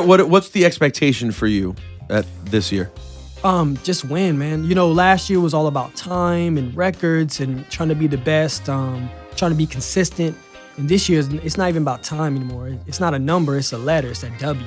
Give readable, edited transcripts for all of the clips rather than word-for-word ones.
what's the expectation for you at this year? Just win, man. You know, last year was all about time and records and trying to be the best, trying to be consistent. And this year, it's not even about time anymore. It's not a number, it's a letter, it's a W.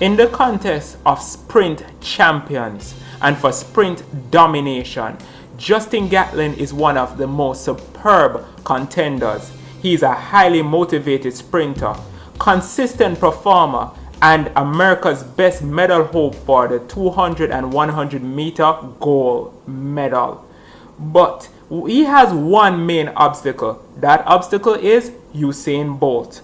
In the contest of sprint champions and for sprint domination, Justin Gatlin is one of the most superb contenders. He's a highly motivated sprinter, consistent performer, and America's best medal hope for the 200 and 100 meter gold medal. But he has one main obstacle. That obstacle is Usain Bolt.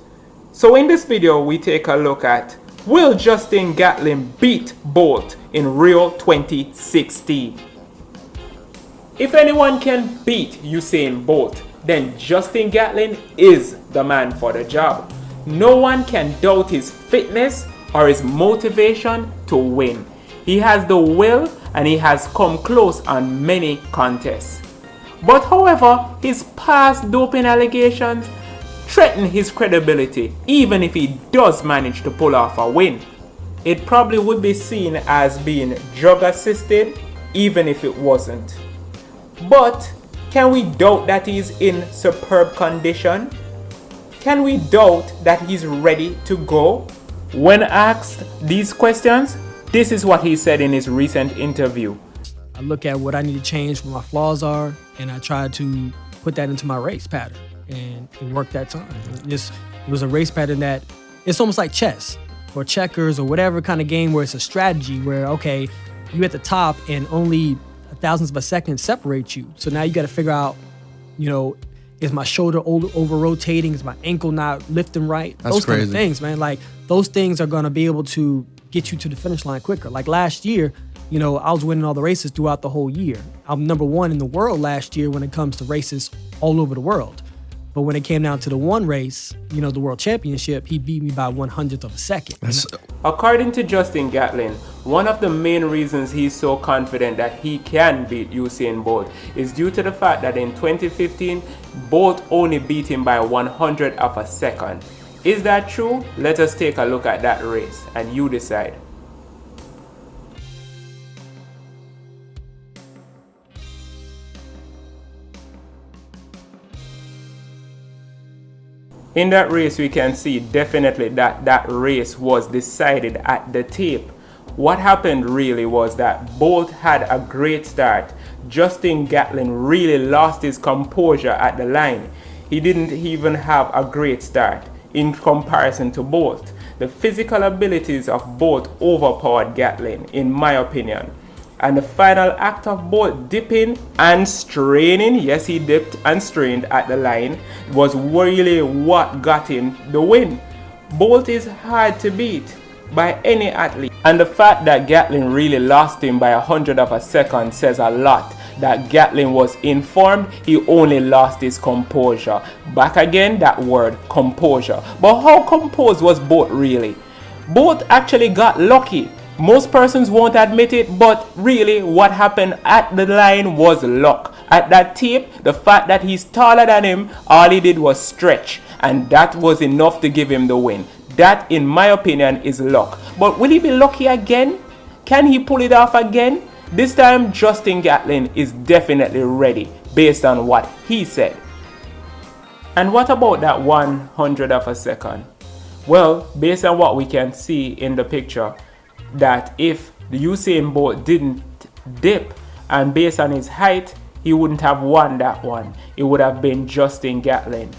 So in this video, we take a look at, will Justin Gatlin beat Bolt in Rio 2016? If anyone can beat Usain Bolt, then Justin Gatlin is the man for the job. No one can doubt his fitness or his motivation to win. He has the will and he has come close on many contests. But however, his past doping allegations threaten his credibility even if he does manage to pull off a win. It probably would be seen as being drug assisted even if it wasn't. But can we doubt that he's in superb condition? Can we doubt that he's ready to go? When asked these questions, this is what he said in his recent interview. I look at what I need to change, what my flaws are, and I try to put that into my race pattern. And it worked that time. It was a race pattern that, it's almost like chess or checkers or whatever kind of game where it's a strategy where, okay, you at the top and only thousandths of a second separate you. So now you got to figure out, you know, is my shoulder over rotating? Is my ankle not lifting right? That's those crazy. kind of things, man. Like those things are going to be able to get you to the finish line quicker. Like last year, you know, I was winning all the races throughout the whole year. I'm number one in the world last year when it comes to races all over the world. But when it came down to the one race, you know, the world championship, he beat me by 1/100th of a second. According to Justin Gatlin, one of the main reasons he's so confident that he can beat Usain Bolt is due to the fact that in 2015, Bolt only beat him by 100th of a second. Is that true? Let us take a look at that race and you decide. In that race, we can see definitely that race was decided at the tape. What happened really was that Bolt had a great start. Justin Gatlin really lost his composure at the line. He didn't even have a great start in comparison to Bolt. The physical abilities of Bolt overpowered Gatlin, in my opinion. And the final act of Bolt dipping and straining, yes, he dipped and strained at the line, was really what got him the win. Bolt is hard to beat by any athlete. And the fact that Gatlin really lost him by 100th of a second says a lot. That Gatlin was informed, he only lost his composure. Back again, that word, composure. But how composed was Bolt really? Bolt actually got lucky. Most persons won't admit it, but really what happened at the line was luck. At that tape, the fact that he's taller than him, all he did was stretch, and that was enough to give him the win. That, in my opinion, is luck. But will he be lucky again? Can he pull it off again? This time, Justin Gatlin is definitely ready, based on what he said. And what about that 100th of a second? Well, based on what we can see in the picture, that if the Usain Bolt didn't dip and based on his height, he wouldn't have won that one. It would have been Justin Gatlin.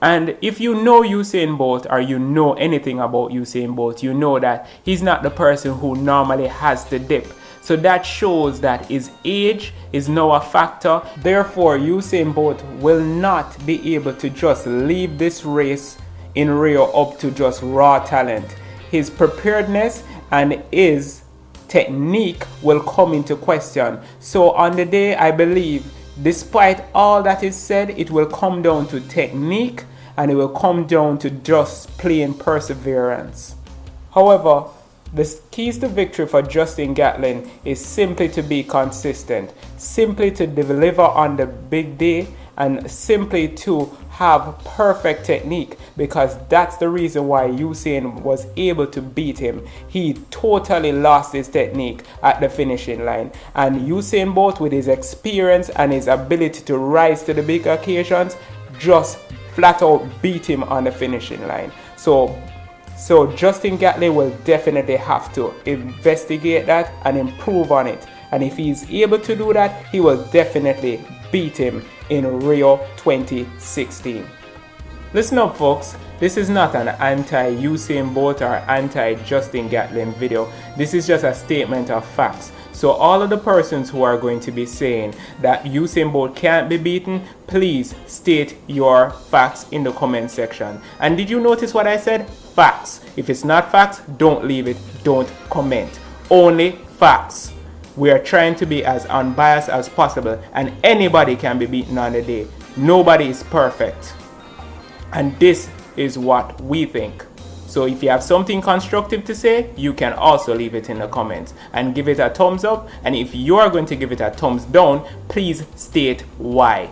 And if you know Usain Bolt or you know anything about Usain Bolt, you know that he's not the person who normally has to dip. So that shows that his age is now a factor. Therefore, Usain Bolt will not be able to just leave this race in Rio up to just raw talent. His preparedness and his technique will come into question. So on the day, I believe, despite all that is said, it will come down to technique and it will come down to just plain perseverance. However, The keys to victory for Justin Gatlin is simply to be consistent, simply to deliver on the big day, and simply to have perfect technique, because that's the reason why Usain was able to beat him. He totally lost his technique at the finishing line, and Usain Bolt, with his experience and his ability to rise to the big occasions, just flat out beat him on the finishing line. So Justin Gatlin will definitely have to investigate that and improve on it. And if he's able to do that, he will definitely beat him in Rio 2016. Listen up, folks. This is not an anti-Usain Bolt or anti-Justin Gatlin video. This is just a statement of facts. So all of the persons who are going to be saying that Usain Bolt can't be beaten, please state your facts in the comment section. And did you notice what I said? Facts. If it's not facts, don't leave it. Don't comment. Only facts. We are trying to be as unbiased as possible, and anybody can be beaten on the day. Nobody is perfect. And this is what we think. So if you have something constructive to say, you can also leave it in the comments and give it a thumbs up. And if you are going to give it a thumbs down, please state why.